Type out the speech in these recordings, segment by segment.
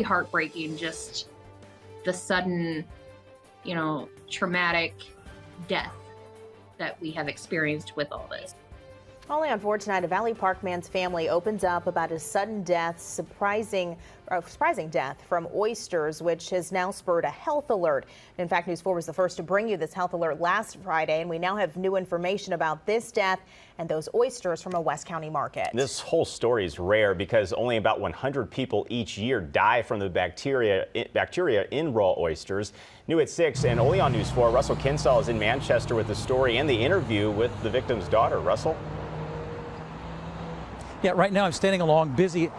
heartbreaking, just the sudden, traumatic death that we have experienced with all this. Only on 4 tonight, a Valley Park man's family opens up about his sudden death, surprising death from oysters, which has now spurred a health alert. In fact, News 4 was the first to bring you this health alert last Friday, and we now have new information about this death and those oysters from a West County market. This whole story is rare because only about 100 people each year die from the bacteria in raw oysters. New at 6 and only on News 4, Russell Kinsall is in Manchester with the story and the interview with the victim's daughter. Russell? Yeah, right now I'm standing along busy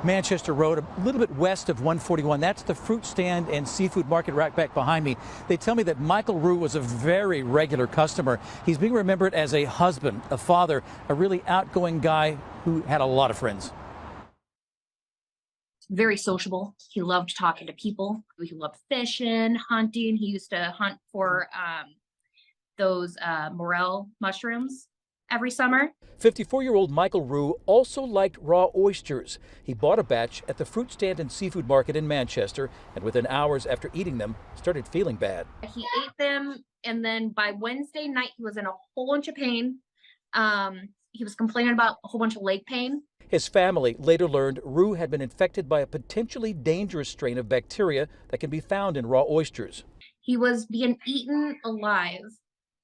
Manchester Road, a little bit west of 141. That's the fruit stand and seafood market right back behind me. They tell me that Michael Rue was a very regular customer. He's being remembered as a husband, a father, a really outgoing guy who had a lot of friends. Very sociable. He loved talking to people. He loved fishing, hunting. He used to hunt for those morel mushrooms every summer. 54-year-old Michael Rue also liked raw oysters. He bought a batch at the fruit stand and seafood market in Manchester, and within hours after eating them, started feeling bad. He ate them, and then by Wednesday night, he was in a whole bunch of pain. He was complaining about a whole bunch of leg pain. His family later learned Rue had been infected by a potentially dangerous strain of bacteria that can be found in raw oysters. He was being eaten alive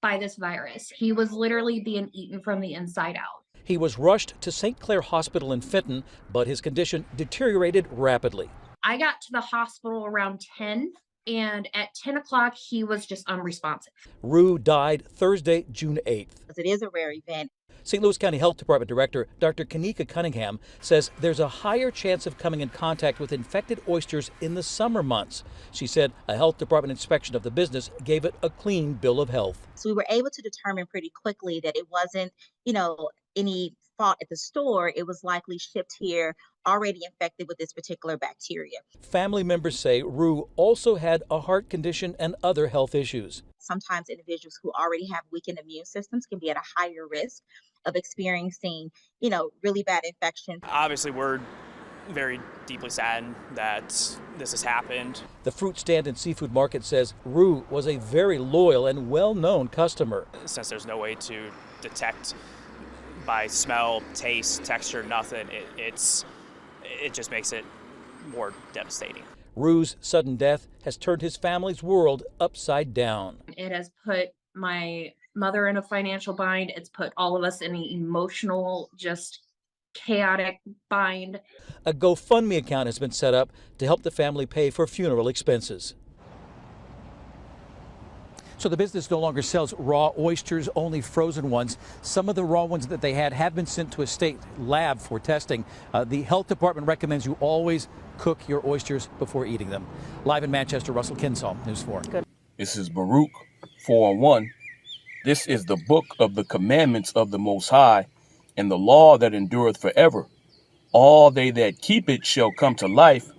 by this virus. He was literally being eaten from the inside out. He was rushed to St. Clair Hospital in Fenton, but his condition deteriorated rapidly. I got to the hospital around 10, and at 10 o'clock, he was just unresponsive. Rue died Thursday, June 8th. It is a rare event. St. Louis County Health Department Director Dr. Kanika Cunningham says there's a higher chance of coming in contact with infected oysters in the summer months. She said a health department inspection of the business gave it a clean bill of health. So we were able to determine pretty quickly that it wasn't, any fault at the store. It was likely shipped here already infected with this particular bacteria. Family members say Rue also had a heart condition and other health issues. Sometimes individuals who already have weakened immune systems can be at a higher risk of experiencing, really bad infection. Obviously, we're very deeply saddened that this has happened. The fruit stand and seafood market says Rue was a very loyal and well-known customer. Since there's no way to detect by smell, taste, texture, nothing, it just makes it more devastating. Rue's sudden death has turned his family's world upside down. It has put my mother in a financial bind. It's put all of us in an emotional, just chaotic bind. A GoFundMe account has been set up to help the family pay for funeral expenses. So the business no longer sells raw oysters, only frozen ones. Some of the raw ones that they had have been sent to a state lab for testing. The health department recommends you always cook your oysters before eating them. Live in Manchester, Russell Kinsall, News 4. Good. This is Baruch 4:1. This is the book of the commandments of the Most High, and the law that endureth forever. All they that keep it shall come to life,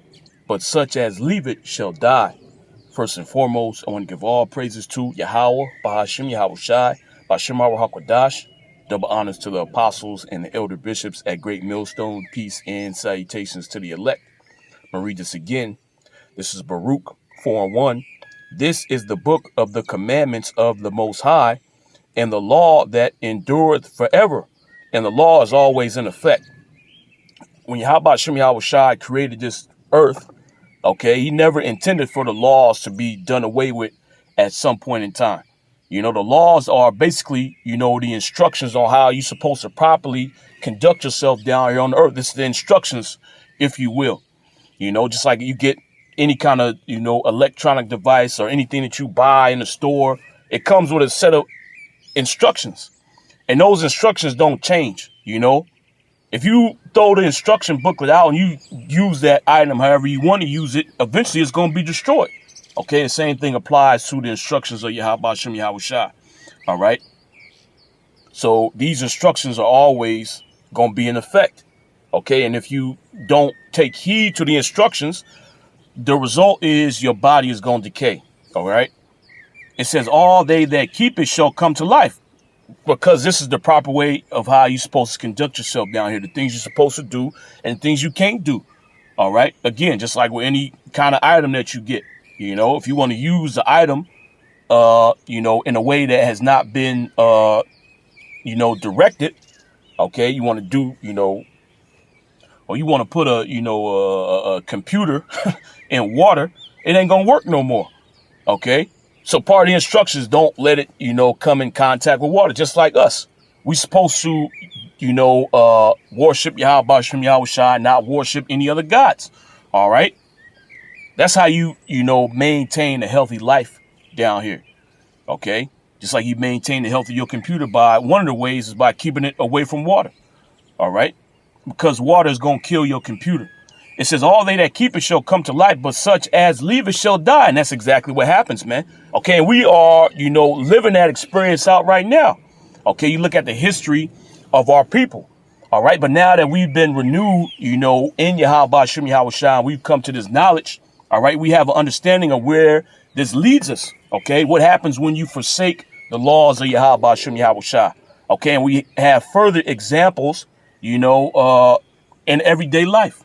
but such as leave it shall die. First and foremost, I want to give all praises to Yahweh, Bahashim Yahweh Shai, Bashim HaKadosh. Double honors to the apostles and the elder bishops at Great Millstone. Peace and salutations to the elect. I'm going to read this again. This is Baruch 4:1. This is the book of the commandments of the Most High, and the law that endureth forever. And the law is always in effect. When Yahweh Shem Yahweh Shai created this earth, okay, he never intended for the laws to be done away with at some point in time. The laws are basically, the instructions on how you're supposed to properly conduct yourself down here on the earth. This is the instructions, if you will. Just like you get any kind of, electronic device or anything that you buy in the store, it comes with a set of instructions. And those instructions don't change, If you throw the instruction booklet out and you use that item however you want to use it, eventually it's going to be destroyed. Okay, the same thing applies to the instructions of Yahweh Shem Yahweh Shai. All right. So these instructions are always going to be in effect. Okay, and if you don't take heed to the instructions, the result is your body is going to decay. All right. It says all they that keep it shall come to life. Because this is the proper way of how you're supposed to conduct yourself down here, the things you're supposed to do and the things you can't do. All right. Again, just like with any kind of item that you get, if you want to use the item, in a way that has not been, directed. Okay. You want to do, or you want to put a computer in water, it ain't going to work no more. Okay. So part of the instructions, don't let it, come in contact with water, just like us. We supposed to, worship Yahweh Ba'Shem Yahweh Shai, not worship any other gods. All right. That's how you, maintain a healthy life down here. Okay. Just like you maintain the health of your computer by one of the ways is by keeping it away from water. All right. Because water is going to kill your computer. It says all they that keep it shall come to life, but such as leave it shall die. And that's exactly what happens, man. Okay. And we are, living that experience out right now. Okay. You look at the history of our people. All right. But now that we've been renewed, in Yahweh Ba'Shem Yahweh Shai, we've come to this knowledge. All right. We have an understanding of where this leads us. Okay. What happens when you forsake the laws of Yahweh Ba'Shem Yahweh Shai? Okay. And we have further examples, in everyday life.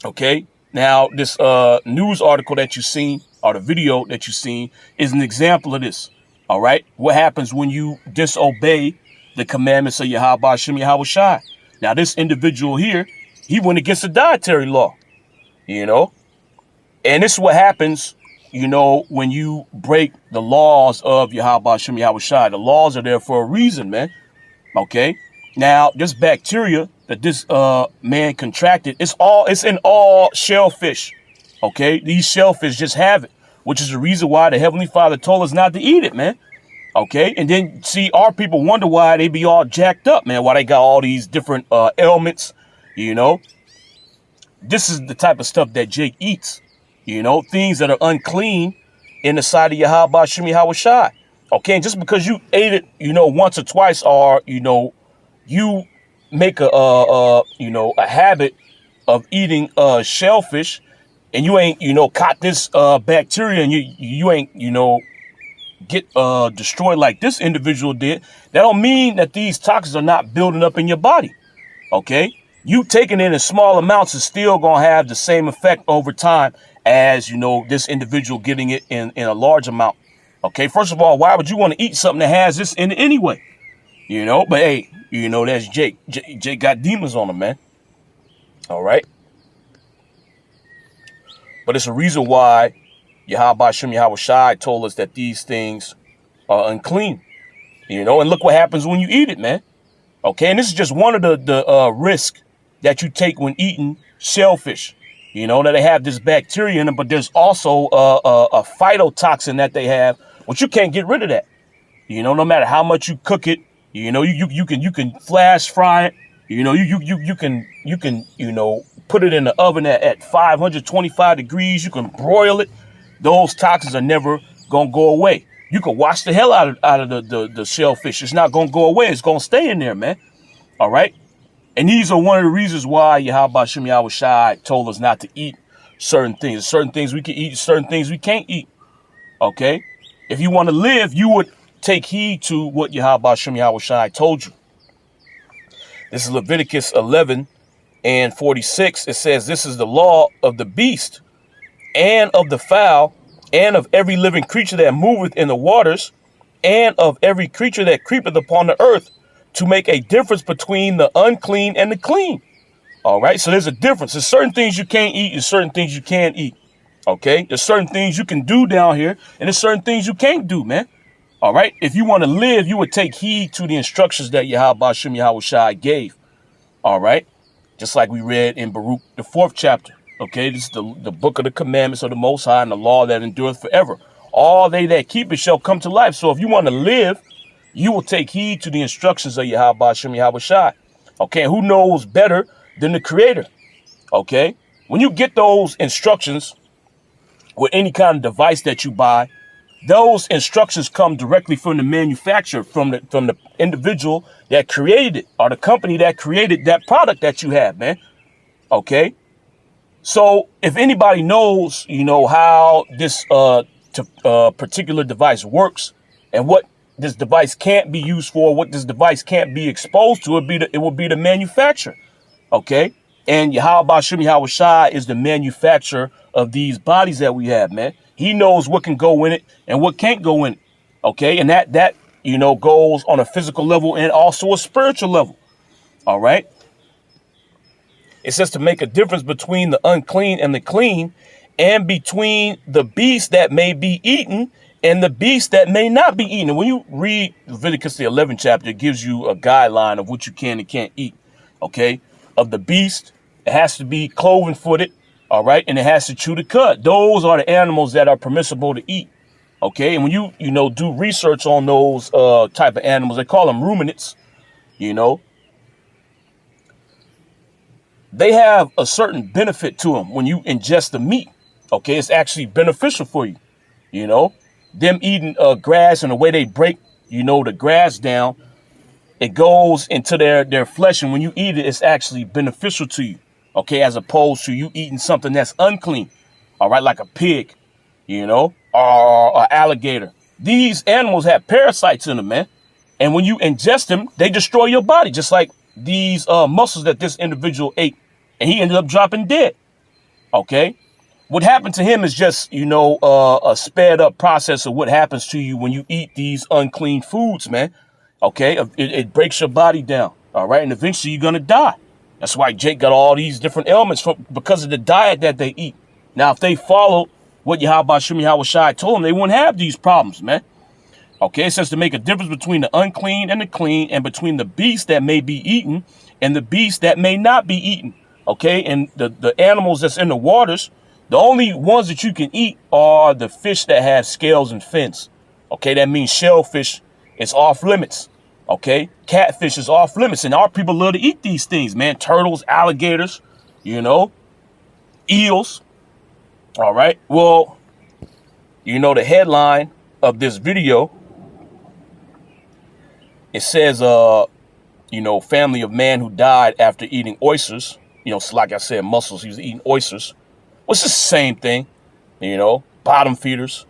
Okay. Now, this news article that you've seen, or the video that you've seen, is an example of this. All right. What happens when you disobey the commandments of Yahweh Ba'Shem Yahweh Shai? Now, this individual here, he went against the dietary law, and this is what happens, when you break the laws of Yahweh Ba'Shem Yahweh Shai. The laws are there for a reason, man. Okay. Now, this bacteria that this man contracted, it's in all shellfish. Okay. These shellfish just have it, which is the reason why the Heavenly Father told us not to eat it, man. Okay. And then see, our people wonder why they be all jacked up, man, why they got all these different ailments. This is the type of stuff that Jake eats, things that are unclean in the sight of Yahweh Ba'Shem Yahweh Shai. Okay. And just because you ate it, once or twice, or, you make a habit of eating shellfish, and you ain't, caught this bacteria, and you ain't, get destroyed like this individual did, that don't mean that these toxins are not building up in your body. Okay. You taking it in small amounts is still going to have the same effect over time as, this individual getting it in a large amount. Okay. First of all, why would you want to eat something that has this in it anyway? But hey, that's Jake. Jake got demons on him, man. All right. But it's a reason why Yahweh Ba'Shem Yahweh Shai told us that these things are unclean. And look what happens when you eat it, man. Okay. And this is just one of the risks that you take when eating shellfish. That they have this bacteria in them, but there's also a phytotoxin that they have, which you can't get rid of that. No matter how much you cook it, you can flash fry it. You can put it in the oven at 525 degrees. You can broil it. Those toxins are never gonna go away. You can wash the hell out of the shellfish. It's not gonna go away. It's gonna stay in there, man. All right. And these are one of the reasons why Yahweh Ba'Shem Yahweh Shai told us not to eat certain things. There's certain things we can eat, certain things we can't eat. Okay. If you want to live, you would take heed to what Yahweh Ba'Shem Yahweh Shai told you. This is Leviticus 11:46. It says, this is the law of the beast and of the fowl and of every living creature that moveth in the waters and of every creature that creepeth upon the earth, to make a difference between the unclean and the clean. All right. So there's a difference. There's certain things you can't eat and certain things you can eat. Okay. There's certain things you can do down here and there's certain things you can't do, man. All right. If you want to live, you would take heed to the instructions that Yahweh Ba'Shem Yahweh Shai gave. All right. Just like we read in Baruch, the 4th chapter. Okay. This is the book of the commandments of the Most High and the law that endureth forever. All they that keep it shall come to life. So if you want to live, you will take heed to the instructions of Yahweh Ba'Shem Yahweh Shai. Okay. Who knows better than the Creator? Okay. When you get those instructions with any kind of device that you buy, those instructions come directly from the manufacturer, from the individual that created it, or the company that created that product that you have, man. Okay. So if anybody knows, how this particular device works and what this device can't be used for, what this device can't be exposed to, it will be the manufacturer. Okay. And Yahweh Shem Yahweh Shai is the manufacturer of these bodies that we have, man. He knows what can go in it and what can't go in it. Okay. And that, you know, goes on a physical level and also a spiritual level. All right. It says to make a difference between the unclean and the clean, and between the beast that may be eaten and the beast that may not be eaten. And when you read Leviticus, the 11th chapter, it gives you a guideline of what you can and can't eat. Okay. Of the beast, it has to be cloven footed. All right. And it has to chew the cud. Those are the animals that are permissible to eat. Okay. And when you do research on those type of animals, they call them ruminants, you know, they have a certain benefit to them when you ingest the meat. Okay, it's actually beneficial for you. You know, them eating grass and the way they break, you know, the grass down, it goes into their flesh. And when you eat it, it's actually beneficial to you. Okay, as opposed to you eating something that's unclean. All right, like a pig, you know, or an alligator. These animals have parasites in them, man. And when you ingest them, they destroy your body, just like these mussels that this individual ate. And he ended up dropping dead. Okay. What happened to him is just, you know, a sped up process of what happens to you when you eat these unclean foods, man. Okay. It breaks your body down. All right. And eventually you're going to die. That's why Jake got all these different ailments because of the diet that they eat. Now, if they followed what Yahweh Shem Yahweh Shai told them, they wouldn't have these problems, man. Okay. It says to make a difference between the unclean and the clean, and between the beast that may be eaten and the beast that may not be eaten. Okay, and the animals that's in the waters, the only ones that you can eat are the fish that have scales and fins. Okay, that means shellfish is off limits. Okay, catfish is off limits. And our people love to eat these things, man. Turtles, alligators, you know, eels. All right, well, you know, the headline of this video, it says, you know, family of man who died after eating oysters. You know, so like I said, mussels, he was eating oysters. Well, it's the same thing, you know, bottom feeders.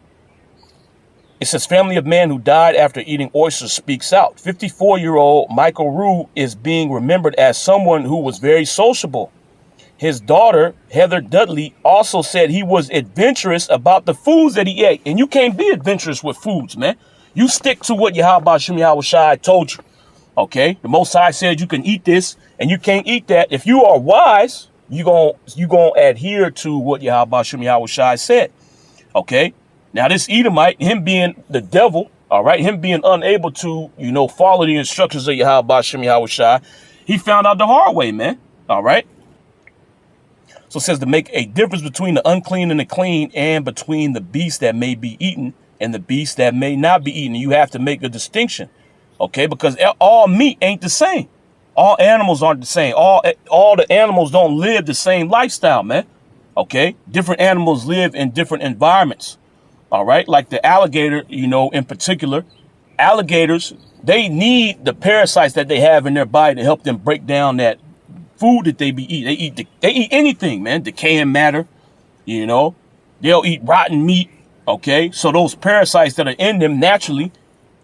It says family of man who died after eating oysters speaks out. 54-year-old Michael Rue is being remembered as someone who was very sociable. His daughter, Heather Dudley, also said he was adventurous about the foods that he ate. And you can't be adventurous with foods, man. You stick to what Yahweh Shem Yahweh Shai told you. Okay, the Most High said you can eat this and you can't eat that. If you are wise, you gonna adhere to what Yahweh Shem Yahweh Shai said. Okay, now this Edomite, him being the devil, all right, him being unable to, you know, follow the instructions of Yahweh Shem Yahweh Shai, he found out the hard way, man. All right. So it says to make a difference between the unclean and the clean, and between the beast that may be eaten and the beast that may not be eaten. You have to make a distinction. Okay, because all meat ain't the same. All animals aren't the same. All the animals don't live the same lifestyle, man. Okay, different animals live in different environments. All right, like the alligator, you know, in particular, alligators, they need the parasites that they have in their body to help them break down that food that they be eating. They eat anything, man. Decaying matter, you know. They'll eat rotten meat. Okay, so those parasites that are in them naturally,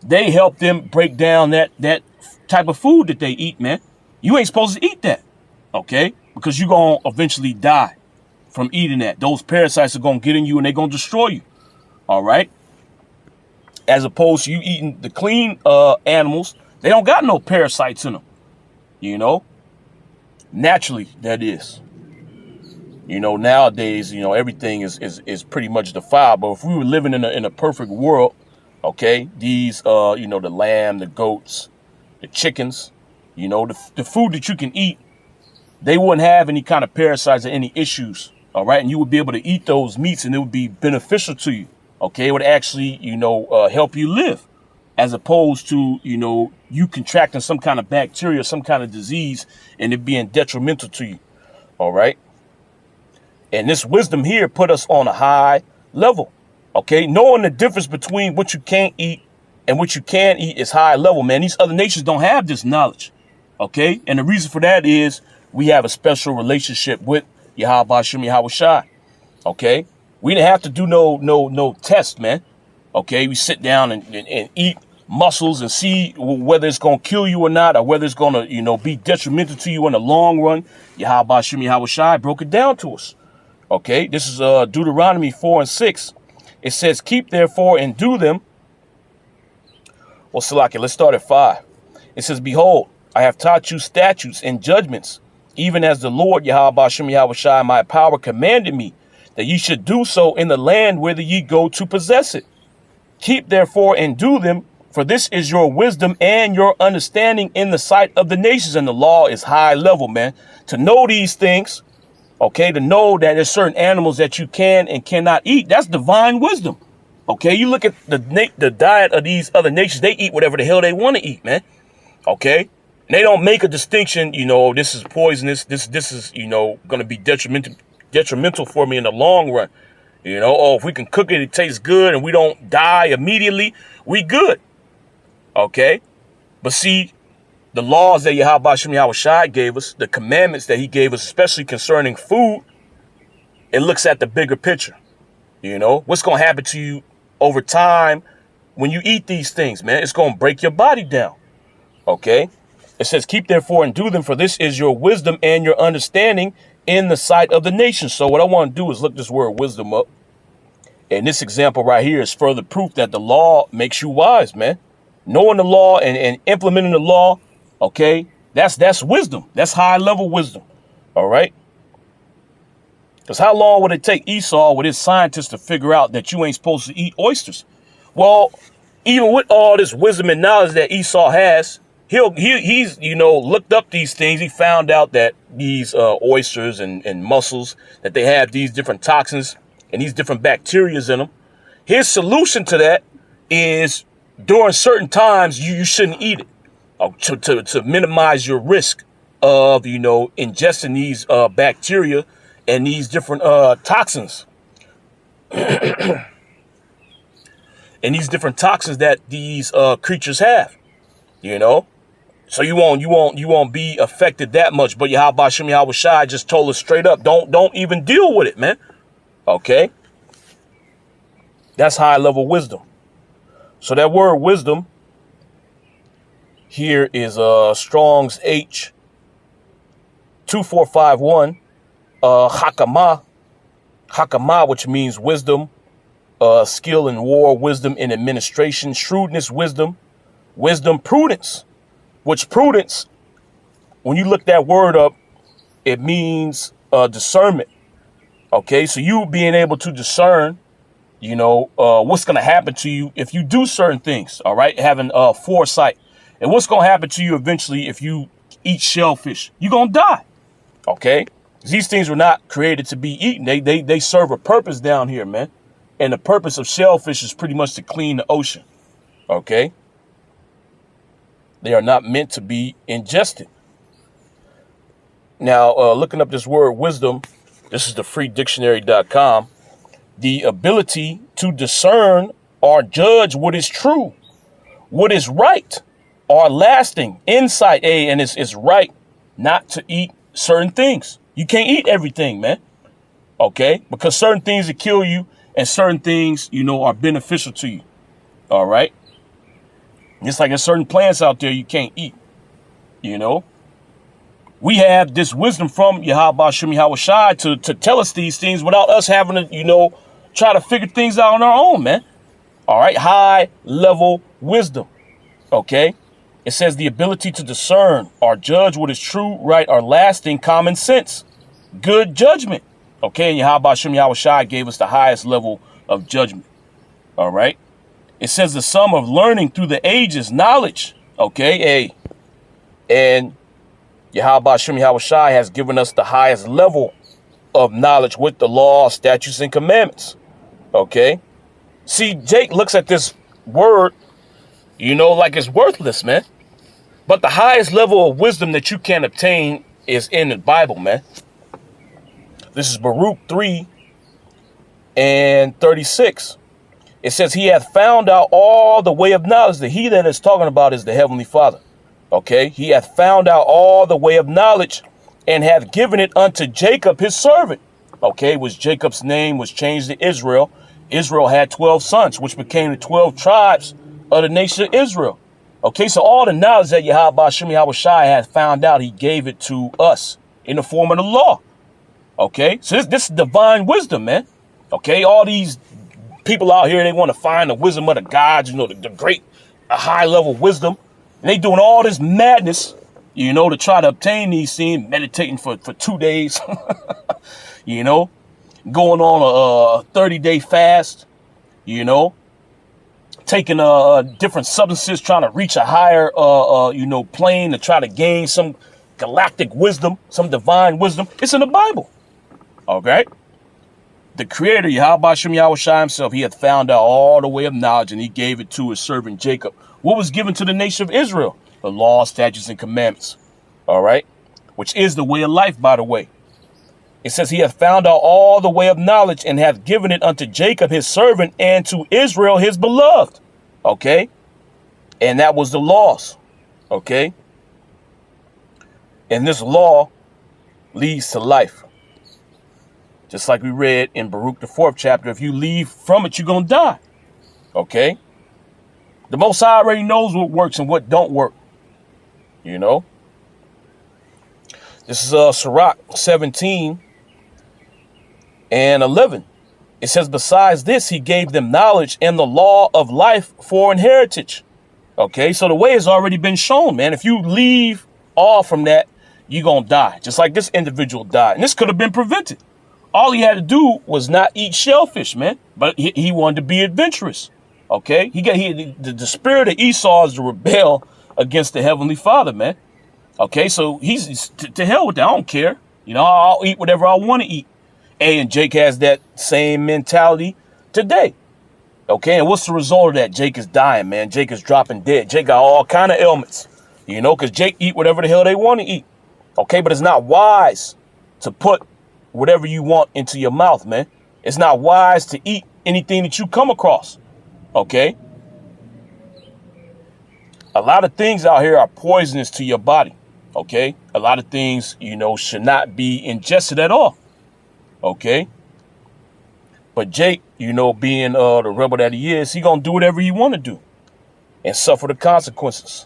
they help them break down that type of food that they eat, man. You ain't supposed to eat that, okay? Because you're going to eventually die from eating that. Those parasites are going to get in you and they're going to destroy you, all right? As opposed to you eating the clean animals, they don't got no parasites in them, you know? Naturally, that is. You know, nowadays, you know, everything is pretty much defiled. But if we were living in a perfect world, okay, these, you know, the lamb, the goats, the chickens, you know, the food that you can eat, they wouldn't have any kind of parasites or any issues. All right. And you would be able to eat those meats and it would be beneficial to you. Okay. It would actually, you know, help you live, as opposed to, you know, you contracting some kind of bacteria, some kind of disease, and it being detrimental to you. All right. And this wisdom here put us on a high level. Okay, knowing the difference between what you can't eat and what you can eat is high level, man. These other nations don't have this knowledge. Okay, and the reason for that is we have a special relationship with Yahweh Shem Yahweh Shai. Okay, we didn't have to do no test, man. Okay, we sit down and eat muscles and see whether it's going to kill you or not, or whether it's going to, be detrimental to you in the long run. Yahweh Shem Yahweh Shai broke it down to us. Okay, this is Deuteronomy 4:6. It says, keep therefore and do them. Well, Salaki, let's start at 5. It says, behold, I have taught you statutes and judgments, even as the Lord Yahweh Shem Yahweh Shai, my power, commanded me, that ye should do so in the land whither ye go to possess it. Keep therefore and do them, for this is your wisdom and your understanding in the sight of the nations. And the law is high level, man. To know these things, okay, to know that there's certain animals that you can and cannot eat, that's divine wisdom. Okay, you look at the diet of these other nations, they eat whatever the hell they want to eat, man. Okay, and they don't make a distinction, this is poisonous, this is, going to be detrimental for me in the long run. If we can cook it, it tastes good and we don't die immediately, we good. Okay, but see, the laws that Yahweh Shem Yahweh Shai gave us, the commandments that he gave us, especially concerning food, it looks at the bigger picture. What's going to happen to you over time when you eat these things, man? It's going to break your body down. Okay, it says, keep therefore and do them, for this is your wisdom and your understanding in the sight of the nations. So what I want to do is look this word wisdom up. And this example right here is further proof that the law makes you wise, man. Knowing the law and implementing the law, okay, that's wisdom. That's high level wisdom. All right. Because how long would it take Esau with his scientists to figure out that you ain't supposed to eat oysters? Well, even with all this wisdom and knowledge that Esau has, he's looked up these things. He found out that these oysters and mussels, that they have these different toxins and these different bacteria in them. His solution to that is during certain times you shouldn't eat it to minimize your risk of ingesting these bacteria and these different toxins and these different toxins that these creatures have. So you won't be affected that much. But Yahweh Shem Yahweh Shai just told us straight up, don't even deal with it, man. Okay, that's high level wisdom. So that word wisdom here is Strong's H 2451, Hakama, which means wisdom, skill in war, wisdom in administration, shrewdness, wisdom, prudence. Which prudence, when you look that word up, it means discernment. Okay, so you being able to discern, what's going to happen to you if you do certain things. All right, having foresight, and what's going to happen to you eventually if you eat shellfish. You're going to die. Okay, these things were not created to be eaten. They serve a purpose down here, man. And the purpose of shellfish is pretty much to clean the ocean. Okay. They are not meant to be ingested. Now, looking up this word wisdom, this is the freedictionary.com. The ability to discern or judge what is true, what is right, or lasting. Insight, and it's right not to eat certain things. You can't eat everything, man. Okay? Because certain things will kill you and certain things, are beneficial to you. All right? It's like there's certain plants out there you can't eat. We have this wisdom from Yahweh Shem Yahweh Shai to tell us these things without us having to, try to figure things out on our own, man. All right. High level wisdom. Okay. It says the ability to discern or judge what is true, right, or lasting, common sense, good judgment. Okay. And Yahweh Shem Yahweh Shai gave us the highest level of judgment. All right. It says the sum of learning through the ages, knowledge. Okay. And Yahweh Shem Yahweh Shai has given us the highest level of knowledge with the law, statutes, and commandments. Okay. See, Jake looks at this word, like it's worthless, man. But the highest level of wisdom that you can obtain is in the Bible, man. This is Baruch 3:36. It says, he hath found out all the way of knowledge. The he that is talking about is the Heavenly Father. Okay. He hath found out all the way of knowledge and hath given it unto Jacob, his servant. Okay. Was Jacob's name was changed to Israel. Israel had 12 sons, which became the 12 tribes of the nation of Israel. Okay, so all the knowledge that Yahweh Shem Yahweh Shai has found out, he gave it to us in the form of the law. Okay, so this is divine wisdom, man. Okay, all these people out here, they want to find the wisdom of the gods, you know, the great, high level wisdom. And they doing all this madness, you know, to try to obtain these things, meditating for 2 days, you know, going on a 30-day fast, you know, taking different substances, trying to reach a higher, you know, plane to try to gain some galactic wisdom, some divine wisdom. It's in the Bible. Okay. The creator, Yahweh Shem Yahweh Shai himself, he hath found out all the way of knowledge, and he gave it to his servant Jacob. What was given to the nation of Israel? The law, statutes, and commandments. All right. Which is the way of life, by the way. It says he hath found out all the way of knowledge and hath given it unto Jacob, his servant, and to Israel, his beloved. Okay. And that was the laws. Okay. And this law leads to life. Just like we read in Baruch, the 4th chapter, if you leave from it, you're going to die. Okay. The Most High already knows what works and what don't work. You know. This is Sirach 17 and 11. It says, besides this, he gave them knowledge and the law of life for an heritage. Okay. So the way has already been shown, man. If you leave all from that, you're going to die. Just like this individual died. And this could have been prevented. All he had to do was not eat shellfish, man. But he wanted to be adventurous. Okay. The spirit of Esau is to rebel against the Heavenly Father, man. Okay. So he's to hell with that. I don't care. You know, I'll eat whatever I want to eat. And Jake has that same mentality today. Okay. And what's the result of that? Jake is dying, man. Jake is dropping dead. Jake got all kind of ailments, you know, because Jake eat whatever the hell they want to eat. Okay. But it's not wise to put whatever you want into your mouth, man. It's not wise to eat anything that you come across. Okay. A lot of things out here are poisonous to your body. Okay. A lot of things, you know, should not be ingested at all. Okay. But Jake, you know, being the rebel that he is, he gonna do whatever he want to do and suffer the consequences.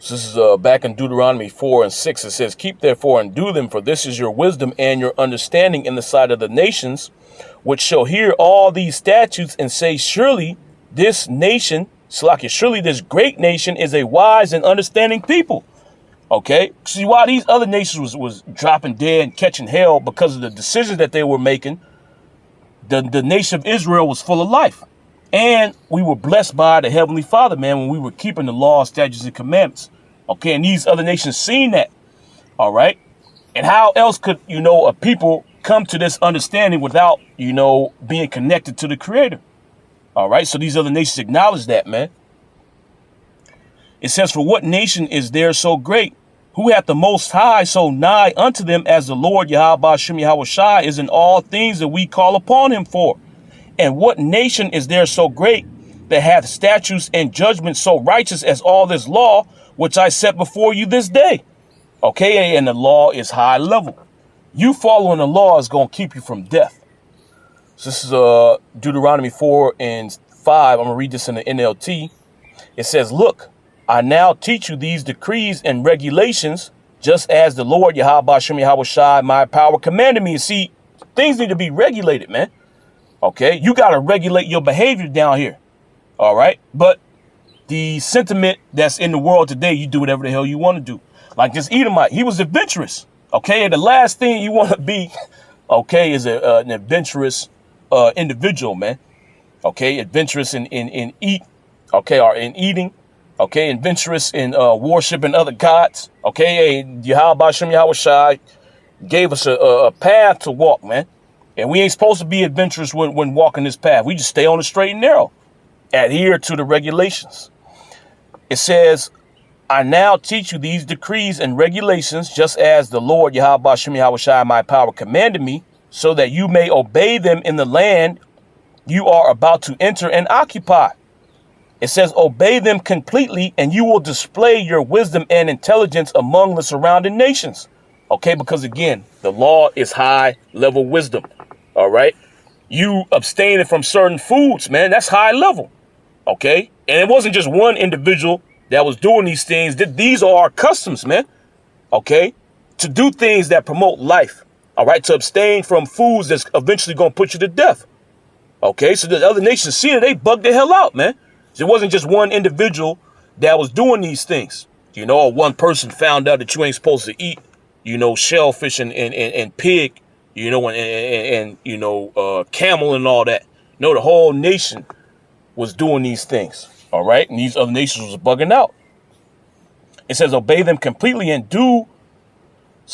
So this is back in Deuteronomy 4 and 6. It says, keep therefore and do them, for this is your wisdom and your understanding in the sight of the nations, which shall hear all these statutes and say, surely this nation, Salakia, surely this great nation is a wise and understanding people. Okay. See, why these other nations was dropping dead and catching hell because of the decisions that they were making, the nation of Israel was full of life. And we were blessed by the Heavenly Father, man, when we were keeping the law, statutes, and commandments. Okay, and these other nations seen that. All right. And how else could, you know, a people come to this understanding without, you know, being connected to the Creator? All right. So these other nations acknowledge that, man. It says, for what nation is there so great? Who hath the Most High so nigh unto them as the Lord Yahweh Shem Yahweh Shai is in all things that we call upon him for? And what nation is there so great that hath statutes and judgments so righteous as all this law, which I set before you this day? Okay, and the law is high level. You following the law is going to keep you from death. So this is Deuteronomy 4 and 5. I'm going to read this in the NLT. It says, look, I now teach you these decrees and regulations, just as the Lord Yahweh Shem Yahweh Shai, my power, commanded me. See, things need to be regulated, man. Okay, you got to regulate your behavior down here. All right. But the sentiment that's in the world today, you do whatever the hell you want to do. Like this Edomite, he was adventurous. Okay. And the last thing you want to be, okay, is an adventurous individual, man. Okay. Adventurous in eat. Okay. Or in eating. Okay. Adventurous in worshiping other gods. Okay. Yahweh Shem Yahweh Shai gave us a path to walk, man. And we ain't supposed to be adventurous when walking this path. We just stay on the straight and narrow. Adhere to the regulations. It says, I now teach you these decrees and regulations, just as the Lord Yahweh Shem Yahweh Shai, my power, commanded me, so that you may obey them in the land you are about to enter and occupy. It says, obey them completely, and you will display your wisdom and intelligence among the surrounding nations. Okay, because again, the law is high level wisdom. All right. You abstaining from certain foods, man, that's high level. Okay. And it wasn't just one individual that was doing these things. These are our customs, man. Okay? To do things that promote life. All right? To abstain from foods that's eventually going to put you to death. Okay? So the other nations see it, they bug the hell out, man. So it wasn't just one individual that was doing these things. You know, or one person found out that you ain't supposed to eat, you know, shellfish and pig, you know, and you know, camel and all that. No, the whole nation was doing these things. All right. And these other nations was bugging out. It says, obey them completely and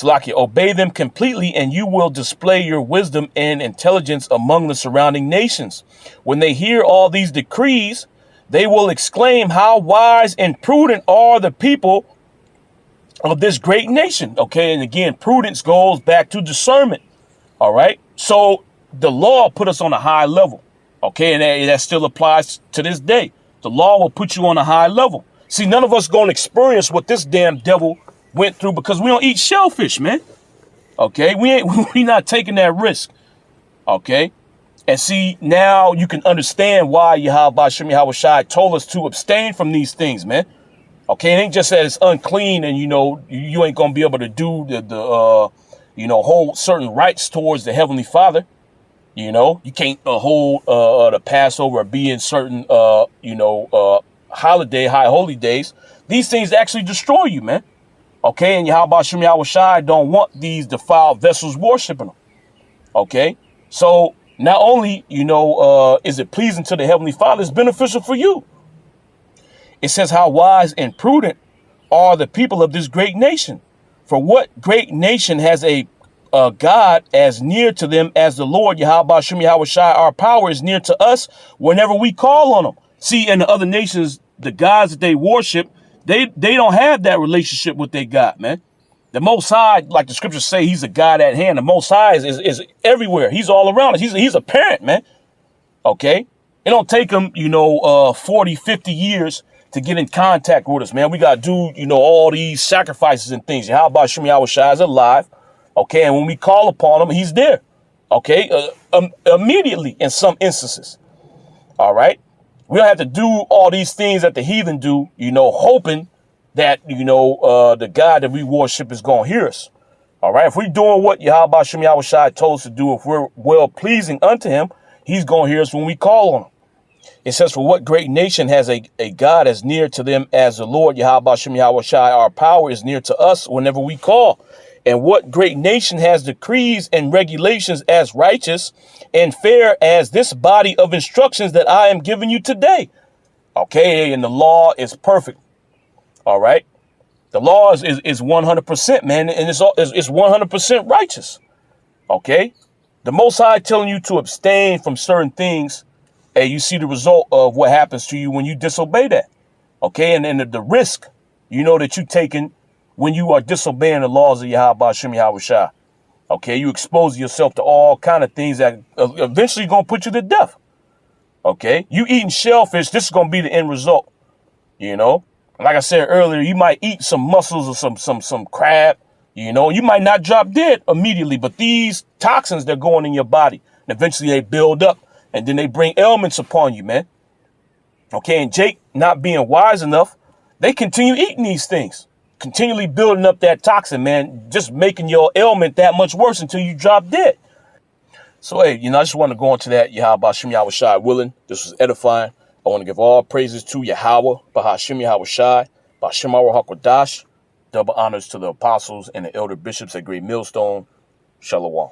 obey them completely, and you will display your wisdom and intelligence among the surrounding nations. When they hear all these decrees, they will exclaim, how wise and prudent are the people of this great nation. Okay. And again, prudence goes back to discernment. All right. So the law put us on a high level. Okay. And that still applies to this day. The law will put you on a high level. See, none of us going to experience what this damn devil went through because we don't eat shellfish, man. Okay. We not taking that risk. Okay. And see, now you can understand why Yahweh Shem Yahweh Shai told us to abstain from these things, man. Okay, it ain't just that it's unclean and, you know, you ain't going to be able to do the you know, hold certain rights towards the Heavenly Father. You know, you can't hold the Passover or be in certain, you know, high holy days. These things actually destroy you, man. Okay, and Yahweh Shem Yahweh Shai don't want these defiled vessels worshiping them. Okay, so not only, you know, is it pleasing to the Heavenly Father, it's beneficial for you. It says, how wise and prudent are the people of this great nation. For what great nation has a God as near to them as the Lord, Yahweh Shem Yahweh Shai? Our power is near to us whenever we call on them. See, in the other nations, the gods that they worship, they don't have that relationship with their God, man. The Most High, like the scriptures say, he's a God at hand. The Most High is everywhere. He's all around us. He's a parent, man. Okay. It don't take him, you know, 40, 50 years to get in contact with us, man. We got to do, you know, all these sacrifices and things. How about Shem Yahweh Shai is alive? Okay. And when we call upon him, he's there. Okay. Immediately in some instances. All right. We don't have to do all these things that the heathen do, you know, hoping that, you know, the God that we worship is going to hear us. All right. If we're doing what Yahweh Shem Yahweh Shai told us to do, if we're well pleasing unto him, he's going to hear us when we call on him. It says, for what great nation has a God as near to them as the Lord, Yahweh Shem Yahweh Shai? Our power is near to us whenever we call. And what great nation has decrees and regulations as righteous and fair as this body of instructions that I am giving you today? Okay. And the law is perfect. All right. The law is 100%, man. And it's 100% righteous. Okay. The Most High telling you to abstain from certain things. Hey, you see the result of what happens to you when you disobey that. Okay. And then the risk, you know, that you're taking when you are disobeying the laws of Yahweh Shem Yahweh Shai. Okay. You expose yourself to all kind of things that eventually going to put you to death. Okay. You eating shellfish. This is going to be the end result. You know, like I said earlier, you might eat some mussels or some crab. You know, you might not drop dead immediately, but these toxins, they're going in your body. And eventually they build up and then they bring ailments upon you, man. Okay. And Jake, not being wise enough, they continue eating these things, continually building up that toxin, man, just making your ailment that much worse until you drop dead. So, hey, you know, I just want to go into that. Yahweh Shem Yahweh Shai willing. This was edifying. I want to give all praises to Yahweh, Bahashem Yahweh Shai, Bahashem HaKodash. Double honors to the apostles and the elder bishops at Great Millstone. Shalom.